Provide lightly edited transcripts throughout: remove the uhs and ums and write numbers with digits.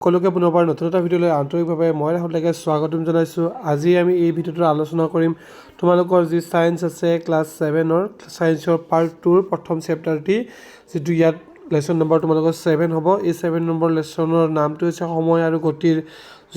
সকলোকে পুনৰবাৰ নতুন এটা ভিডিঅ'লৈ আন্তৰিকভাৱে মই ৰাহুলকে স্বাগতম জনাইছোঁ। আজি আমি এই ভিডিঅ'টোত আলোচনা কৰিম তোমালোকৰ যি সায়েন্স আছে ক্লাছ 7ৰ সায়েন্সৰ পাৰ্ট 2ৰ প্ৰথম চেপ্টাৰটি, যিটো ইয়াত লেসন নম্বৰ তোমালোকৰ 7 হ'ব। এই 7 নম্বৰ লেসনৰ নামটো হৈছে সময় আৰু গতিৰ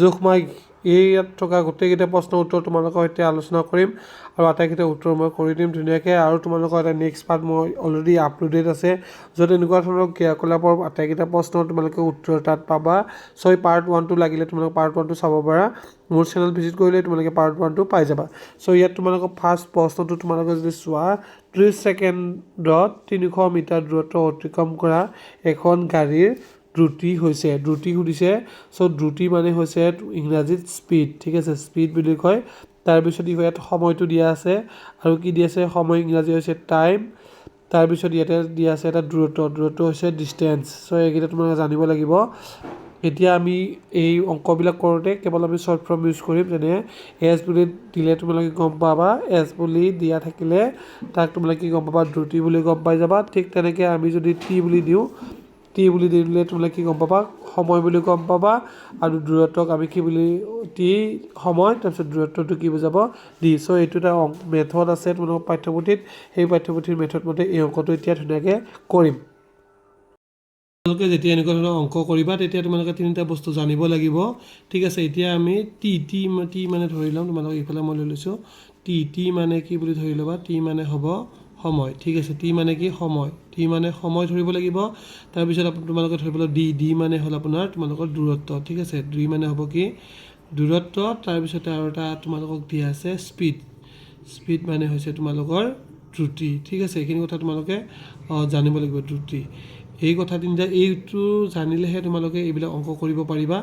জোখমাই। ইয়াত থকা গোটেইকেইটা প্ৰশ্নৰ উত্তৰ তোমালোকৰ সৈতে আলোচনা কৰিম আৰু আটাইকেইটা উত্তৰ মই কৰি দিম ধুনীয়াকৈ। আৰু তোমালোকৰ এটা নেক্সট পাৰ্ট মই অলৰেডি আপলোডেড আছে, য'ত এনেকুৱা ধৰণৰ ক্ৰিয়াকলাপৰ আটাইকেইটা প্ৰশ্নৰ তোমালোকে উত্তৰ তাত পাবা। চ' এই পাৰ্ট 1টো লাগিলে তোমালোকে পাৰ্ট 1টো চাব পাৰা, মোৰ চেনেল ভিজিট কৰিলে তোমালোকে পাৰ্ট 1টো পাই যাবা। চ' ইয়াত তোমালোকৰ ফাৰ্ষ্ট প্ৰশ্নটো তোমালোকে যদি চোৱা, 30 ছেকেণ্ডত 300 মিটাৰ দূৰত্ব অতিক্ৰম কৰা এখন গাড়ীৰ দ্ৰুতি হৈছে। দ্ৰুতি সুধিছে, চ' দ্ৰুতি মানে হৈছে ইংৰাজীত স্পীড, ঠিক আছে, স্পীড বুলি কয়। তাৰপিছত ইয়াত সময়টো দিয়া আছে আৰু কি দিয়া আছে, সময় ইংৰাজী হৈছে টাইম। তাৰপিছত ইয়াতে দিয়া আছে এটা দূৰত্ব হৈছে ডিষ্টেঞ্চ। চ' এইকেইটা তোমালোকে জানিব লাগিব। এতিয়া আমি এই অংকবিলাক কৰোঁতে কেৱল আমি শ্বৰ্ট ফৰ্ম ইউজ কৰিম, যেনে এছ বুলি দিলে তোমালোকে গম পাবা, এছ বুলি দিয়া থাকিলে তাক তোমালোকে কি গম পাবা, দ্ৰুতি বুলি গম পাই যাবা। ঠিক তেনেকৈ আমি যদি টি বুলি দিওঁ, টি বুলি দিলে তোমালোকে কি গম পাবা, সময় বুলি গম পাবা। আৰু দূৰত্বক আমি কি বুলি, টি সময়, তাৰপিছত দূৰত্বটো কি বুজাব, ডি। চ' এইটো এটা মেথড আছে তোমালোকৰ পাঠ্যপুথিত, সেই পাঠ্যপুথিৰ মেথড মতে এই অংকটো এতিয়া ধুনীয়াকৈ কৰিম। তোমালোকে যেতিয়া এনেকুৱা ধৰণৰ অংক কৰিবা তেতিয়া তোমালোকে তিনিটা বস্তু জানিব লাগিব, ঠিক আছে। এতিয়া আমি টি মানে ধৰি ল'ম, তোমালোকক এইফালে মই লৈ লৈছোঁ। টি মানে কি বুলি ধৰি ল'বা, টি মানে হ'ব সময়, ঠিক আছে। টি মানে কি, সময়, টি মানে সময় ধৰিব লাগিব। তাৰপিছত তোমালোকে ধৰিব লাগিব ডি মানে হ'ল আপোনাৰ তোমালোকৰ দূৰত্ব, ঠিক আছে। ডি মানে হ'ব কি, দূৰত্ব। তাৰপিছতে আৰু এটা তোমালোকক দিয়া আছে স্পীড মানে হৈছে তোমালোকৰ দ্ৰুতি, ঠিক আছে। এইখিনি কথা তোমালোকে জানিব লাগিব, দ্ৰুতি। এই কথা তিনিটা, এইটো জানিলেহে তোমালোকে এইবিলাক অংক কৰিব পাৰিবা।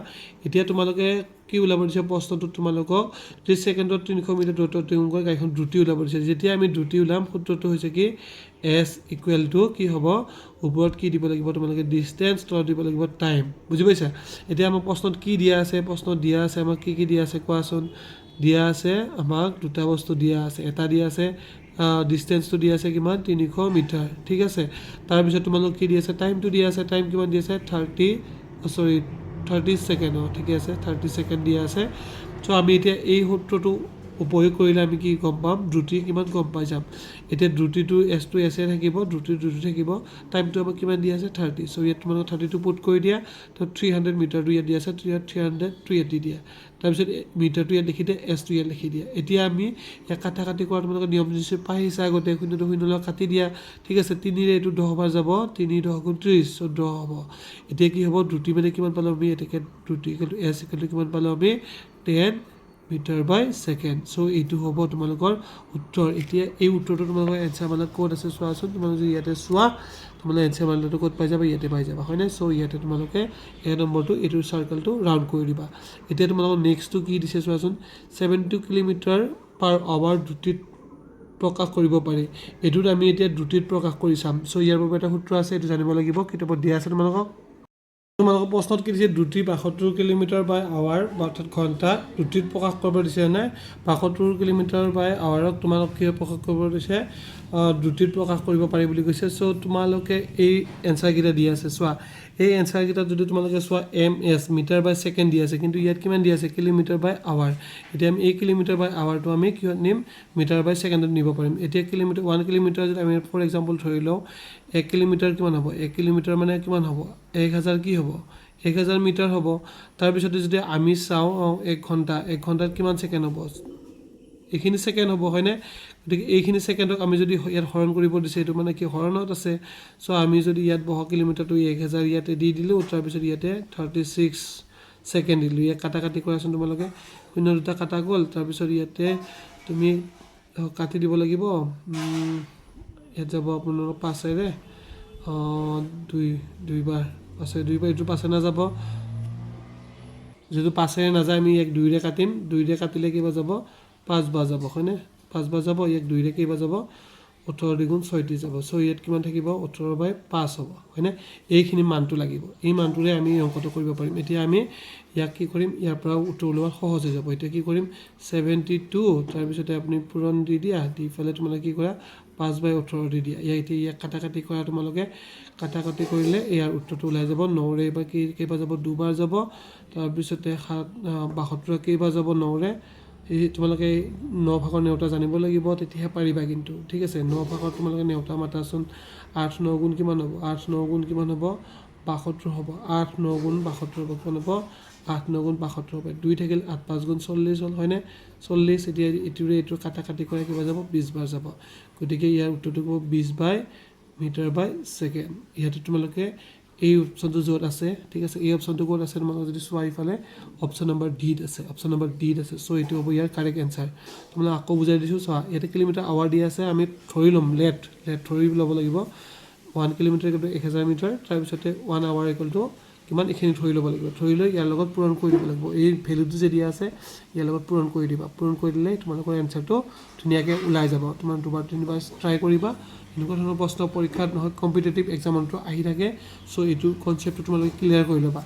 এতিয়া তোমালোকে কি ওলাব দিছে প্ৰশ্নটোত, তোমালোকক 30 ছেকেণ্ডত 300 মিটাৰ দূৰত্ব অতিক্ৰম কৰি গাড়ীখন দ্ৰুতি ওলাব দিছে। যেতিয়া আমি দ্ৰুতি ওলাম, সূত্ৰটো হৈছে কি, এছ ইকুৱেল টু কি হ'ব, ওপৰত কি দিব লাগিব তোমালোকে ডিষ্টেঞ্চ, তলত দিব লাগিব টাইম, বুজি পাইছা। এতিয়া আমাৰ প্ৰশ্নত কি দিয়া আছে, প্ৰশ্নত দিয়া আছে আমাক কি দিয়া আছে কোৱাচোন। দিয়া আছে আমাক দুটা বস্তু দিয়া আছে, এটা দিয়া আছে ডিষ্টেঞ্চটো দিয়া আছে কিমান, 300 মিটাৰ, ঠিক আছে। তাৰপিছত তোমালোক কি দিয়া আছে, টাইমটো দিয়া আছে, টাইম কিমান দিয়া আছে 30 ছেকেণ্ড, ঠিকে আছে, 30 ছেকেণ্ড দিয়া আছে। চ' আমি এতিয়া এই সূত্ৰটো উপয়োগ কৰিলে আমি কি গম পাম, দ্ৰুতি কিমান গম পাই যাম। এতিয়া দ্ৰুতিটো এছটো এছে থাকিব, দ্ৰুতি থাকিব, টাইমটো আমাক কিমান দিয়া আছে 30। চ' ইয়াত তোমালোকে 32 পুট কৰি দিয়া, তো 300 মিটাৰটো ইয়াত দিয়া আছে, 300টো ইয়াত দি দিয়া। তাৰপিছত মিটাৰটো ইয়াত লিখি দিয়া, এছটো ইয়াত লিখি দিয়া। এতিয়া আমি ইয়াক কাটি কৰা তোমালোকে নিয়ম নিশ্চয় পাইছা আগতে, 0 কাটি দিয়া, ঠিক আছে। 3ৰে এইটো 10 বাৰ যাব, 3 10 গুণ 30, 14 হ'ব। এতিয়া কি হ'ব, দ্ৰুতি মানে কিমান পালোঁ আমি, এতেকে দ্ৰুতি এছ ইকুৱেল কিমান পালোঁ আমি 10 মিটাৰ বাই ছেকেণ্ড। চ' এইটো হ'ব তোমালোকৰ উত্তৰ। এতিয়া এই উত্তৰটো তোমালোকৰ এনচাৰ মানে ক'ত আছে চোৱাচোন। তোমালোকে যদি ইয়াতে চোৱা, তোমালোকে এনচাৰ মানটো ক'ত পাই যাবা, ইয়াতে পাই যাবা, হয়নে। চ' ইয়াতে তোমালোকে এই নম্বৰটো, এইটো চাৰ্কেলটো ৰাউণ্ড কৰি দিবা। এতিয়া তোমালোকৰ নেক্সটটো কি দিছে চোৱাচোন, 70 কিলোমিটাৰ পাৰ আৱাৰ দ্ৰুতিত প্ৰকাশ কৰিব পাৰি। এইটোত আমি এতিয়া দ্ৰুতিত প্ৰকাশ কৰি চাম। চ' ইয়াৰ বাবে এটা সূত্ৰ আছে, এইটো জানিব লাগিব, কিতাপত দিয়া আছে তোমালোকক প্ৰশ্নত কি দিছে, দ্ৰুতি 72 কিলোমিটাৰ বাই আৱাৰ অৰ্থাৎ ঘণ্টা দ্ৰুতিত প্ৰকাশ কৰিব দিছে নে, 72 কিলোমিটাৰ বাই আৱাৰক তোমালোক কি প্ৰকাশ কৰিব দিছে, দ্ৰুতিত প্ৰকাশ কৰিব পাৰি বুলি কৈছে। চ' তোমালোকে এই এনচাৰকেইটা দি আছে চোৱা, এই এনচাৰকেইটাত যদি তোমালোকে চোৱা MS মিটাৰ বাই ছেকেণ্ড দি আছে, কিন্তু ইয়াত কিমান দি আছে, কিলোমিটাৰ বাই আৱাৰ। এতিয়া আমি এই কিলোমিটাৰ বাই আৱাৰটো আমি কিহত নিম, মিটাৰ বাই ছেকেণ্ডত নিব পাৰিম। এতিয়া 1 কিলোমিটাৰ যদি আমি ফৰ এক্সাম্পল ধৰি লওঁ, 1 কিলোমিটাৰ কিমান হ'ব, 1 কিলোমিটাৰ মানে কিমান হ'ব, 1000 কি হ'ব, 1000 মিটাৰ হ'ব। তাৰপিছতে যদি আমি চাওঁ 1 ঘণ্টাত কিমান ছেকেণ্ড হ'ব, এইখিনি ছেকেণ্ড হ'ব, হয়নে। গতিকে এইখিনি ছেকেণ্ডক আমি যদি ইয়াত হৰণ কৰিব দিছে, এইটো মানে কি হৰণত আছে। চ' আমি যদি ইয়াত কিলোমিটাৰটো 1000 ইয়াতে দি দিলোঁ, তাৰপিছত ইয়াতে 36 ছেকেণ্ড দিলোঁ। ইয়াত কাটি কৰাচোন তোমালোকে, 0 2টা কাটা গ'ল। তাৰপিছত ইয়াতে তুমি কাটি দিব লাগিব, ইয়াত যাব আপোনালোকৰ 5ৰে 2বাৰ, 2বাৰ, এইটো 5 নাযাব, যিহেতু 5ৰে নাযায় আমি ইয়াক 2ৰে কাটিম, 2ৰে কাটিলে কিবা যাব, 5 বাৰ যাব, হয়নে, 5 বাৰ যাব। ইয়াক 2ৰে কেইবাৰ যাব, 18 2 36 যাব। চ' ইয়াত কিমান থাকিব, 18/5 হ'ব, হয়নে। এইখিনি মানটো লাগিব, এই মানটোৰে আমি অংকটো কৰিব পাৰিম। এতিয়া আমি ইয়াক কি কৰিম, ইয়াৰ পৰা উত্তৰ ওলোৱাত সহজ হৈ যাব। এতিয়া কি কৰিম, 72, তাৰপিছতে আপুনি পূৰণ দি দিয়া, দি পেলাই তোমালোকে কি কৰা 5/18 দি দিয়া ইয়াক কাটাকাটি কৰা তোমালোকে কাটাকাটি কৰিলে ইয়াৰ উত্তৰটো ওলাই যাব 9ৰে এবাৰ কেইবাৰ যাব দুবাৰ যাব তাৰপিছতে 72 কেইবাৰ যাব 9ৰে এই তোমালোকে 9 ভাগৰ নেওতা জানিব লাগিব তেতিয়াহে পাৰিবা কিন্তু ঠিক আছে 9 ভাগৰ তোমালোকে নেওতা মাতাচোন 8 9 গুণ কিমান হ'ব 8 9 গুণ কিমান হ'ব 72 হ'ব 8 9 গুণ 72 হ'ব কিমান হ'ব 8 9 গুণ 72 হ'ব 2 থাকিল 8 5 গুণ 40 হ'ল হয়নে 40 এতিয়া এইটো কাটাকাটি কৰে কিবা যাব 20 বাৰ যাব গতিকে ইয়াৰ উত্তৰটো হ'ব 20/মিটাৰ/সেকেন্ড ইয়াতে তোমালোকে এই অপশনটো য'ত আছে ঠিক আছে এই অপশনটো ক'ত আছে তোমালোকে যদি চোৱা ইফালে অপশন নম্বৰ ডিত আছে সো এইটো হ'ব ইয়াৰ কাৰেক্ট এনসাৰ তোমালোকে আকৌ বুজাই দিছোঁ চোৱা ইয়াতে কিলোমিটাৰ আৱাৰ দি আছে আমি ধৰি ল'ম লেট ধৰি ল'ব লাগিব 1 কিলোমিটাৰ = 1000 মিটাৰ তাৰপিছতে 1 আৱাৰ = কিমান এখিনি ধৰি ল'ব লাগিব ধৰি লৈ ইয়াৰ লগত পূৰণ কৰি দিব লাগিব এই ভ্যালুটো যে দিয়া আছে ইয়াৰ লগত পূৰণ কৰি দিবা পূৰণ কৰি দিলে তোমালোকৰ এনসাৰটো ধুনীয়াকৈ ওলাই যাব তোমাৰ দুবাৰ তিনিবাৰ ট্ৰাই কৰিবা এনেকুৱা ধৰণৰ প্ৰশ্ন পৰীক্ষাত নহয় কম্পিটিটিভ এক্সামতো আহি থাকে সো এইটো কনসেপ্টটো তোমালোকে ক্লিয়াৰ কৰি ল'বা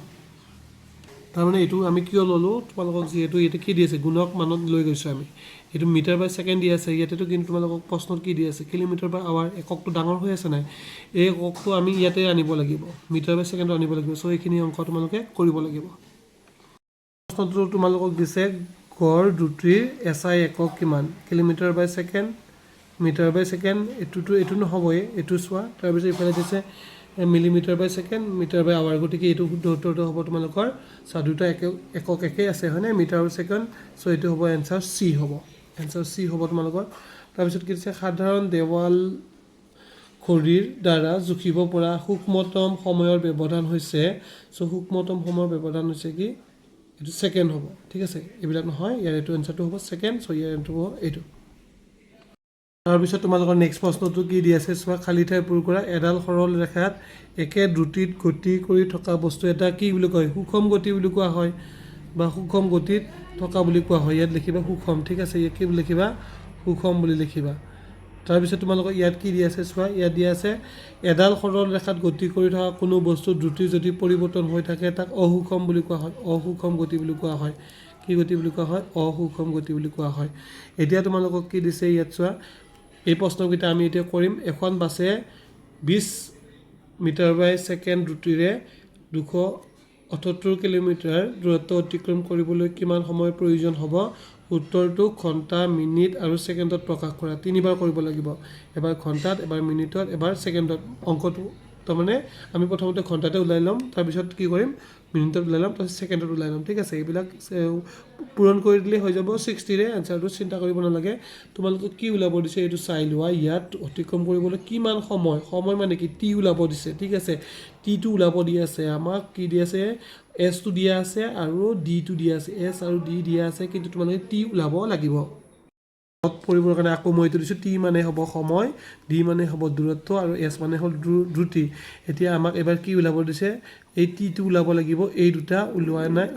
তাৰমানে এইটো আমি কিয় ল'লো তোমালোকক যেহেতু ইয়াতে কি দি আছে গুণক মানত লৈ গৈছোঁ আমি এইটো মিটাৰ/সেকেন্ড দি আছে ইয়াতেতো কিন্তু তোমালোকক প্ৰশ্নত কি দি আছে কিলোমিটাৰ/আৱাৰ এককটো ডাঙৰ হৈ আছে নাই এই এককটো আমি ইয়াতে আনিব লাগিব মিটাৰ/সেকেন্ড আনিব লাগিব সো এইখিনি অংক তোমালোকে কৰিব লাগিব প্ৰশ্নটো তোমালোকক দিছে গড় দ্ৰুতিৰ এসআই একক কিমান কিলোমিটাৰ/সেকেন্ড মিটাৰ/সেকেন্ড এইটো নহবই এইটো চোৱা তাৰপিছত ইফালে দিছে মিলিমিটাৰ/সেকেন্ড মিটাৰ/আৱাৰ গতিকে এইটো শুদ্ধ উত্তৰটো হ'ব তোমালোকৰ দুটা একক একেই আছে হয়নে মিটাৰ আৰু সেকেন্ড সো এইটো হ'ব এনসাৰ সি হ'ব তোমালোকৰ তাৰপিছত কি দিছে সাধাৰণ দেৱাল ঘড়ীৰ দ্বাৰা জুখিব পৰা সূক্ষ্মতম সময়ৰ ব্যৱধান হৈছে সো সূক্ষ্মতম সময়ৰ ব্যৱধান হৈছে কি এইটো সেকেন্ড হ'ব ঠিক আছে এইবিলাক নহয় ইয়াৰ এইটো এনসাৰটো হ'ব সেকেন্ড সো ইয়াৰ এনসাৰটো হ'ব এইটো তাৰপিছত তোমালোকৰ নেক্সট প্ৰশ্নটো কি দি আছে চোৱা খালী ঠাই পূৰ কৰা এডাল সৰল ৰেখাত একে দ্ৰুতিত গতি কৰি থকা বস্তু এটা কি বুলি কয় সুষম গতি বুলি কোৱা হয় বা সুষম গতিত থকা বুলি কোৱা হয় ইয়াত লিখিবা সুষম ঠিক আছে ইয়াত কি বুলি লিখিবা সুষম বুলি লিখিবা তাৰপিছত তোমালোকৰ ইয়াত কি দি আছে চোৱা ইয়াত দি আছে এডাল সৰল ৰেখাত গতি কৰি থকা কোনো বস্তু দ্ৰুতি যদি পৰিৱৰ্তন হৈ থাকে তাক অসুষম বুলি কোৱা হয় অসুষম গতি বুলি কোৱা হয় কি গতি বুলি কোৱা হয় অসুষম গতি বুলি কোৱা হয় এতিয়া তোমালোকক কি দিছে ইয়াত চোৱা এই প্ৰশ্নকেইটা আমি এতিয়া কৰিম এখন বাছে 20 মিটাৰ/সেকেন্ড দ্ৰুতিৰে 278 কিলোমিটাৰ দূৰত্ব অতিক্ৰম কৰিবলৈ কিমান সময় প্ৰয়োজন হ'ব উত্তৰটো ঘণ্টা মিনিট আৰু সেকেন্ডত প্ৰকাশ কৰা তিনিবাৰ কৰিব লাগিব এবাৰ ঘণ্টাত এবাৰ মিনিটত এবাৰ সেকেন্ডত অংকটো তাৰমানে আমি প্ৰথমতে ঘণ্টাতে ওলাই ল'ম তাৰপিছত কি কৰিম মিনিটত ওলাই ল'ম তাৰপিছত সেকেন্ডত ওলাই ল'ম ঠিক আছে এইবিলাক পূৰণ কৰি দিলে হৈ যাব 60ৰে এনসাৰটো চিন্তা কৰিব নালাগে তোমালোকক কি ওলাব দিছে এইটো চাই লোৱা ইয়াত অতিক্ৰম কৰিবলৈ কিমান সময় মানে কি টি ওলাব দিছে ঠিক আছে টিটো ওলাব দি আছে আমাক কি দি আছে এছটো দিয়া আছে আৰু ডিটো দিয়া আছে এছ আৰু ডি দিয়া আছে কিন্তু তোমালোকে টি ওলাব লাগিব পৰিবৰ কাৰণে আকৌ মই এইটো দিছোঁ টি মানে হ'ব সময় ডি মানে হ'ব দূৰত্ব আৰু এছ মানে হ'ল দ্ৰুতি এতিয়া আমাক এবাৰ কি ওলাব দিছে এই টিটো ওলাব লাগিব এই দুটা ওলোৱা নাই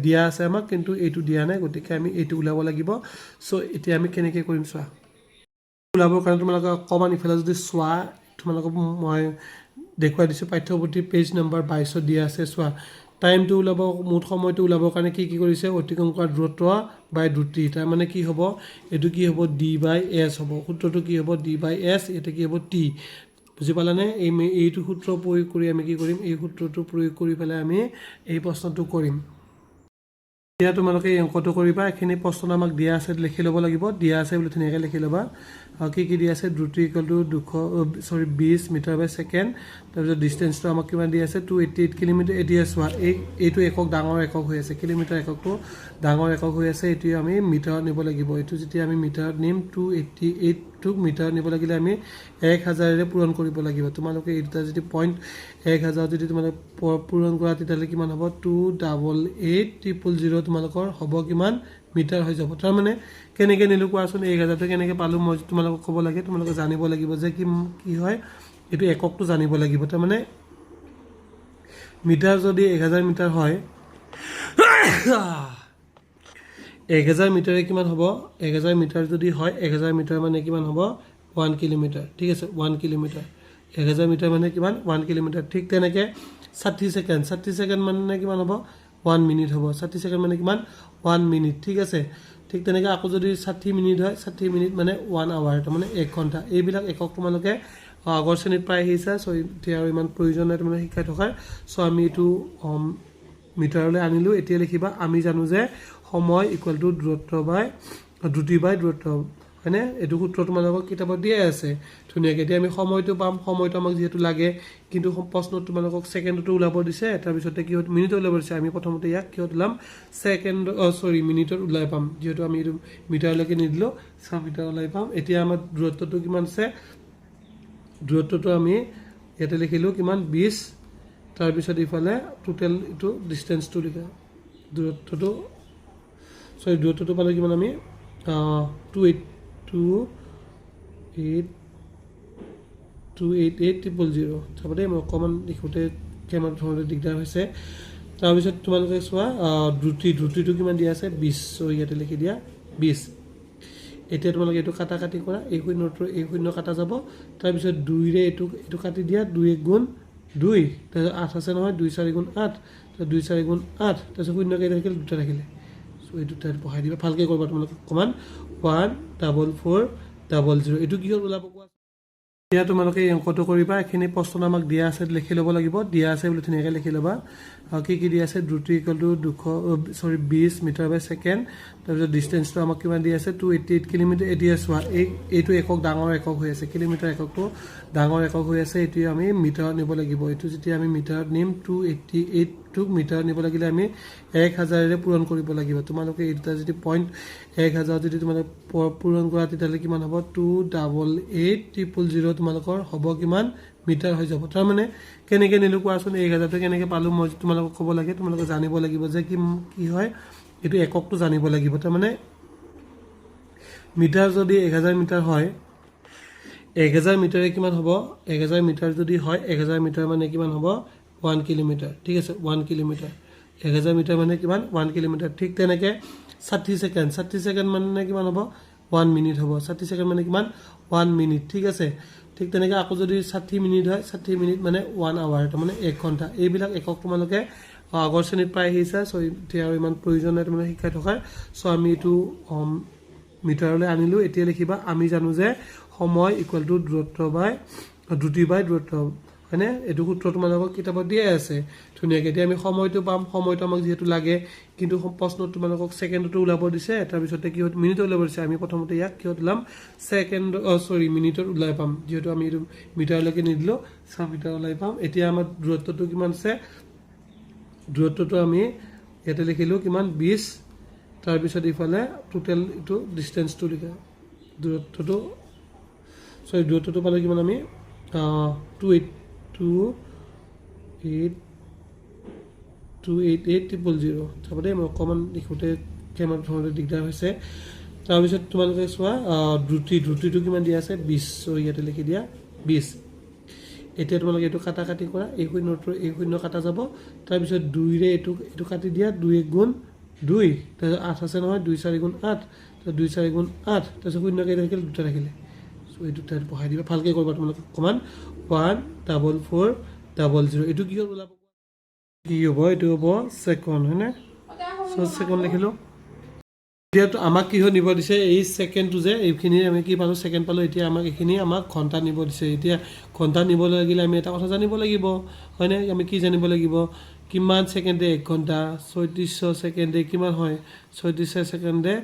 দিয়া আছে আমাক কিন্তু এইটো দিয়া নাই গতিকে আমি এইটো ওলাব লাগিব সো এতিয়া আমি কেনেকৈ কৰিম চোৱা ওলাবৰ কাৰণে তোমালোকে অকণমান ইফালে যদি চোৱা তোমালোকক মই দেখুৱাই দিছোঁ পাঠ্যপুথিৰ পেজ নম্বৰ 22 দিয়া আছে চোৱা টাইমটো ওলাব মুঠ সময়টো ওলাবৰ কাৰণে কি কৰিছে অতিক্ৰম কৰা দূৰত্ব বাই দ্ৰুতি তাৰ মানে কি হ'ব এইটো কি হ'ব d/s হ'ব সূত্ৰটো কি হ'ব d/s এটা কি হ'ব t বুজি পালানে এইটো সূত্ৰ প্ৰয়োগ কৰি আমি কি কৰিম এই সূত্ৰটো প্ৰয়োগ কৰি পেলাই আমি এই প্ৰশ্নটো কৰিম এতিয়া তোমালোকে এই অংকটো কৰিবা এখিনি প্ৰশ্ন আমাক দিয়া আছে লিখি ল'ব লাগিব দিয়া আছে বুলি ধুনীয়াকৈ লিখি ল'বা কি দিয়া আছে দ্ৰুতি = 20 মিটাৰ/সেকেন্ড তাৰপিছত ডিষ্টেন্সটো আমাক কিমান দিয়া আছে 288 কিলোমিটাৰ এতিয়া চোৱা এইটো একক ডাঙৰ একক হৈ আছে কিলোমিটাৰ এককটো ডাঙৰ একক হৈ আছে এইটো আমি মিটাৰত নিব লাগিব এইটো যেতিয়া আমি মিটাৰত নিম 288 মিটাৰত নিব লাগিলে আমি 1000ৰে পূৰণ কৰিব লাগিব তোমালোকে এই দুটা যদি পইণ্ট 1000 যদি তোমালোকে পূৰণ কৰা তেতিয়াহ'লে কিমান হ'ব 288,000 তোমালোকৰ হ'ব কিমান মিটাৰ হৈ যাব তাৰমানে কেনেকৈ নিলোঁ কোৱাচোন 1000টো কেনেকৈ পালোঁ মই তোমালোকক ক'ব লাগে তোমালোকে জানিব লাগিব যে কি হয় এইটো এককটো জানিব লাগিব তাৰমানে মিটাৰ যদি 1000 মিটাৰ হয় 1000 মিটাৰে কিমান হ'ব 1000 মিটাৰ যদি হয় 1000 মিটাৰ মানে কিমান হ'ব 1 কিলোমিটাৰ ঠিক আছে 1 কিলোমিটাৰ 1000 মিটাৰ মানে কিমান 1 কিলোমিটাৰ ঠিক তেনেকৈ 60 ছেকেণ্ড মানে কিমান হ'ব 1 মিনিট হ'ব 60 ছেকেণ্ড মানে কিমান 1 মিনিট ঠিক আছে ঠিক তেনেকৈ আকৌ যদি 60 মিনিট হয় 60 মিনিট মানে 1 আৱাৰ তাৰমানে 1 ঘণ্টা এইবিলাক একক তোমালোকে আগৰ শ্ৰেণীত পাই আহিছা চ' এতিয়া আৰু ইমান প্ৰয়োজন নাই তোমালোকে শিকাই থকাৰ চ' আমি এইটো মিটাৰলৈ আনিলোঁ এতিয়া লিখিবা আমি জানো যে সময় ইকুৱেল টু দ্ৰুতি বাই দূৰত্ব হয়নে এইটো সূত্ৰ তোমালোকক কিতাপত দিয়াই আছে ধুনীয়াকৈ এতিয়া আমি সময়টো পাম সময়টো আমাক যিহেতু লাগে কিন্তু প্ৰশ্নত তোমালোকক ছেকেণ্ডতো ওলাব দিছে তাৰপিছতে কিহত মিনিটত ওলাব দিছে আমি প্ৰথমতে ইয়াক কিহত ওলাম মিনিটত ওলাই পাম যিহেতু আমি এইটো মিটাৰলৈকে নিদিলোঁ মিটাৰ ওলাই পাম এতিয়া আমাৰ দূৰত্বটো কিমান আছে দূৰত্বটো আমি ইয়াতে লিখিলোঁ কিমান 20 তাৰপিছত ইফালে টোটেল এইটো ডিষ্টেঞ্চটো লিখা দূৰত্বটো পালে কিমান আমি 288,000 চাব দেই মই অকণমান লিখোঁতে কেমেৰা ধৰোঁতে দিগদাৰ হৈছে তাৰপিছত তোমালোকে চোৱা দ্ৰুতিটো কিমান দিয়া আছে 20 চ' ইয়াতে লিখি দিয়া 20 এতিয়া তোমালোকে এইটো কাটি কৰা এই শূন্য কাটা যাব তাৰপিছত 2ৰে এইটো কাটি দিয়া 2 গুণ 2 তাৰপিছত 8 আছে নহয় 2 4 গুণ 8 2 4 গুণ 8 তাৰপিছত শূন্য কেইটা থাকিলে দুটা থাকিলে চ' এই দুটা বহাই দিবা ভালকৈ কৰিবা তোমালোকে অকণমান 14400 এইটো কি হ'ল ওলাব কোৱা এতিয়া তোমালোকে এই অংকটো কৰিবা এইখিনি প্ৰশ্ন আমাক দিয়া আছে লিখি ল'ব লাগিব দিয়া আছে বুলি ধুনীয়াকৈ লিখি ল'বা কি দিয়া আছে দ্ৰুতি equal to 20 metre by second তাৰপিছত ডিষ্টেঞ্চটো আমাক কিমান দিয়া আছে 288 কিলোমিটাৰ এতিয়া চোৱা এইটো একক ডাঙৰ একক হৈ আছে কিলোমিটাৰ এককটো ডাঙৰ একক হৈ আছে এইটো আমি মিটাৰত নিব লাগিব এইটো যেতিয়া আমি মিটাৰত নিম 288টোক মিটাৰত নিব লাগিলে আমি 1000ৰে পূৰণ কৰিব লাগিব তোমালোকে এই দুটা যদি পইণ্ট 1000 যদি তোমালোকে পূৰণ কৰা তেতিয়াহ'লে কিমান হ'ব 288,000 তোমালোকৰ হ'ব কিমান মিটাৰ হৈ যাব তাৰমানে কেনেকৈ নিলোঁ কোৱাচোন 1000টো কেনেকৈ পালোঁ মই তোমালোকক ক'ব লাগে তোমালোকে জানিব লাগিব যে কি হয় এইটো এককটো জানিব লাগিব তাৰমানে মিটাৰ যদি 1000 মিটাৰ হয় 1000 মিটাৰে কিমান হ'ব 1000 মিটাৰ যদি হয় 1000 মিটাৰ মানে কিমান হ'ব 1 কিলোমিটাৰ ঠিক আছে 1 কিলোমিটাৰ 1000 মিটাৰ মানে কিমান 1 কিলোমিটাৰ ঠিক তেনেকৈ 60 ছেকেণ্ড মানে কিমান হ'ব 1 মিনিট হ'ব 60 ছেকেণ্ড মানে কিমান 1 মিনিট ঠিক আছে ঠিক তেনেকৈ আকৌ যদি 60 মিনিট হয় 60 মিনিট মানে 1 আৱাৰ তাৰমানে 1 ঘণ্টা এইবিলাক একক তোমালোকে আগৰ শ্ৰেণীত পাই আহিছা চ' এতিয়া আৰু ইমান প্ৰয়োজন নাই তোমালোকে শিকাই থকাৰ চ' আমি এইটো মিটাৰলৈ আনিলোঁ এতিয়া লিখিবা আমি জানো যে সময় ইকুৱেল টু দ্ৰুতি বাই দূৰত্ব হয়নে এইটো সূত্ৰ তোমালোকক কিতাপত দিয়াই আছে ধুনীয়াকৈ এতিয়া আমি সময়টো পাম সময়টো আমাক যিহেতু লাগে কিন্তু প্ৰশ্নত তোমালোকক ছেকেণ্ডতো ওলাব দিছে তাৰপিছতে কিহত মিনিটত ওলাব দিছে আমি প্ৰথমতে ইয়াক কিহত ওলাম মিনিটত ওলাই পাম যিহেতু আমি এইটো মিটাৰলৈকে নিদিলোঁ মিটাৰ ওলাই পাম এতিয়া আমাৰ দূৰত্বটো কিমান আছে দূৰত্বটো আমি ইয়াতে লিখিলোঁ কিমান 20 তাৰপিছত ইফালে টোটেল এইটো ডিষ্টেঞ্চটো লিখা দূৰত্বটো পালে কিমান আমি 288,000 চাব দেই মই অকণমান লিখোঁতে কেমেৰা ধৰোঁতে দিগদাৰ হৈছে তাৰপিছত তোমালোকে চোৱা দ্ৰুতিটো কিমান দিয়া আছে 20 চ' ইয়াতে লিখি দিয়া 20 এতিয়া তোমালোকে এইটো কাটি কৰা এই শূন্য কাটা যাব তাৰপিছত 2ৰে এইটো কাটি দিয়া 2 গুণ 2 তাৰপিছত 8 আছে নহয় 2 4 গুণ 8 2 4 গুণ 8 তাৰপিছত শূন্য কেইটা থাকিলে দুটা থাকিলে চ' এই দুটা বহাই দিবা ভালকৈ কৰিবা তোমালোকে অকণমান 14400 এইটো কি হ'ল ওলাব কি হ'ব এইটো হ'ব ছেকেণ্ড হয়নে চ' ছেকেণ্ড লিখিলোঁ এতিয়াতো আমাক কি হৈ নিব দিছে এই ছেকেণ্ডটো যে এইখিনি আমি কি পালোঁ ছেকেণ্ড পালোঁ এতিয়া আমাক ঘণ্টা নিব দিছে এতিয়া ঘণ্টা নিব লাগিলে আমি এটা কথা জানিব লাগিব হয়নে আমি কি জানিব লাগিব কিমান ছেকেণ্ডে 1 ঘণ্টা 3600 ছেকেণ্ডে কিমান হয় 3600 ছেকেণ্ডে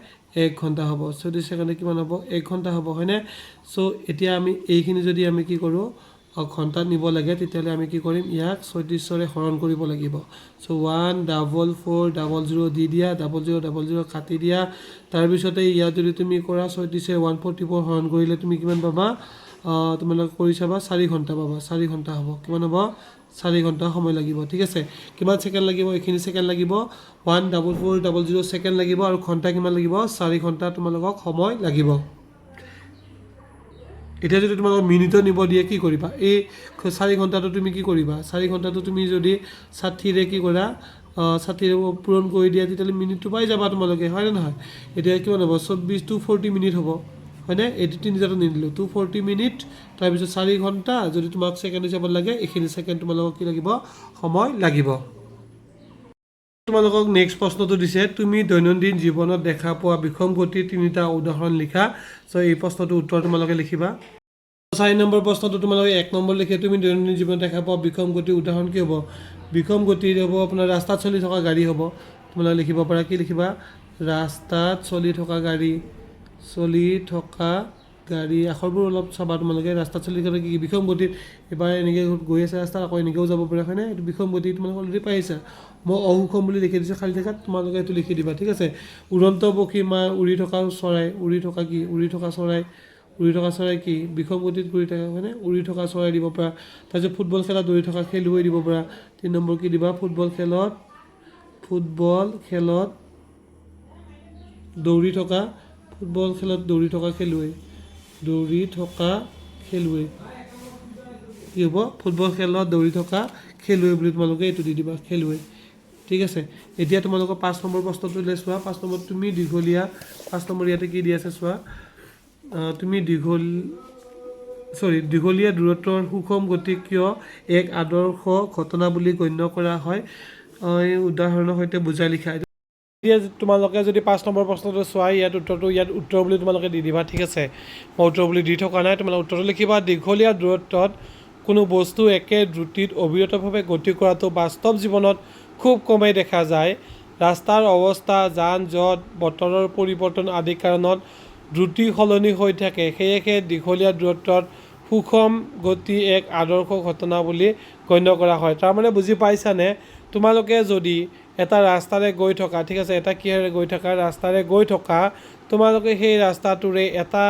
1 ঘণ্টা হ'ব 36 ছেকেণ্ডে কিমান হ'ব 1 ঘণ্টা হ'ব হয়নে চ' এতিয়া আমি এইখিনি যদি আমি কি কৰোঁ ঘণ্টাত নিব লাগে তেতিয়াহ'লে আমি কি কৰিম ইয়াক 3600ৰে হৰণ কৰিব লাগিব চ' 14400 দি দিয়া 0000 কাটি দিয়া তাৰপিছতে ইয়াত যদি তুমি কৰা 36 144 হৰণ কৰিলে তুমি কিমান পাবা তোমালোকে কৰি চাবা 4 ঘণ্টা পাবা 4 ঘণ্টা হ'ব কিমান হ'ব 4 ঘণ্টা সময় লাগিব ঠিক আছে কিমান ছেকেণ্ড লাগিব এইখিনি ছেকেণ্ড লাগিব 14400 ছেকেণ্ড লাগিব আৰু ঘণ্টা কিমান লাগিব 4 ঘণ্টা তোমালোকক সময় লাগিব এতিয়া যদি তোমালোকক মিনিটত নিব দিয়ে কি কৰিবা এই 4 ঘণ্টাটো তুমি কি কৰিবা 4 ঘণ্টাটো তুমি যদি 60ৰে কি কৰা 60ৰে পূৰণ কৰি দিয়া তেতিয়াহ'লে মিনিটটো পাই যাবা তোমালোকে হয়নে নহয় এতিয়া কিমান হ'ব 240 মিনিট হ'ব হয়নে এইটো তিনিটাটো নিদিলোঁ 240 মিনিট তাৰপিছত 4 ঘণ্টা যদি তোমাক ছেকেণ্ড হিচাপত লাগে এইখিনি ছেকেণ্ড তোমালোকক কি লাগিব সময় লাগিব তোমালোকক নেক্সট প্ৰশ্নটো দিছে তুমি দৈনন্দিন জীৱনত দেখা পোৱা বিষম গতিৰ তিনিটা উদাহৰণ লিখা চ' এই প্ৰশ্নটোৰ উত্তৰ তোমালোকে লিখিবা 4 নম্বৰ প্ৰশ্নটো তোমালোকে 1 নম্বৰ লিখে তুমি দৈনন্দিন জীৱনত দেখা পোৱা বিষম গতিৰ উদাহৰণ কি হ'ব বিষম গতিৰ হ'ব আপোনাৰ ৰাস্তাত চলি থকা গাড়ী হ'ব তোমালোকে লিখিব পাৰা কি লিখিবা ৰাস্তাত চলি থকা গাড়ী আখৰবোৰ অলপ চাবা তোমালোকে ৰাস্তাত চলি থকা কি বিষম গতিত এবাৰ এনেকৈ গৈ আছে ৰাস্তাত আকৌ এনেকৈও যাব পাৰে হয়নে এইটো বিষম গতি তোমালোকে অলৰেডি পাইছা মই অসুষম বুলি লিখি দিছোঁ খালী জেগাত তোমালোকে এইটো লিখি দিবা ঠিক আছে উড়ন্ত পক্ষী মা উৰি থকা চৰাই উৰি থকা চৰাই কি বিষম গতিত ঘূৰি থকা হয়নে উৰি থকা চৰাই দিব পৰা তাৰপিছত ফুটবল খেলত দৌৰি থকা খেলুৱৈ দিব পৰা 3 নম্বৰ কি দিবা ফুটবল খেলত দৌৰি থকা খেলুৱৈ কি হ'ব ফুটবল খেলত দৌৰি থকা খেলুৱৈ বুলি তোমালোকে এইটো দি দিবা খেলুৱৈ ঠিক আছে এতিয়া তোমালোকৰ 5 নম্বৰ প্ৰশ্নটো লৈ চোৱা 5 নম্বৰ তুমি দীঘলীয়া 5 নম্বৰ ইয়াতে কি দি আছে চোৱা তুমি দীঘলীয়া দূৰত্বৰ সুষম গতি কিয় এক আদৰ্শ ঘটনা বুলি গণ্য কৰা হয় এই উদাহৰণৰ সৈতে বুজাই লিখা এতিয়া তোমালোকে যদি 5 নম্বৰ প্ৰশ্নটো চোৱা ইয়াত উত্তৰ বুলি তোমালোকে দি দিবা ঠিক আছে মই উত্তৰ বুলি দি থকা নাই তোমালোকে উত্তৰটো লিখিবা দীঘলীয়া দূৰত্বত কোনো বস্তু একে দ্ৰুতিত অবিৰতভাৱে গতি কৰাটো বাস্তৱ জীৱনত খুব কমেই দেখা যায় ৰাস্তাৰ অৱস্থা যান জঁট বতৰৰ পৰিৱৰ্তন আদি কাৰণত দ্ৰুতি সলনি হৈ থাকে সেয়েহে দীঘলীয়া দূৰত্বত সুষম গতি এক আদৰ্শ ঘটনা বুলি গণ্য কৰা হয় তাৰমানে বুজি পাইছানে তোমালোকে যদি এটা ৰাস্তাৰে গৈ থকা ঠিক আছে এটা কিহেৰে গৈ থকা ৰাস্তাৰে গৈ থকা তোমালোকে সেই ৰাস্তাটোৰে এটা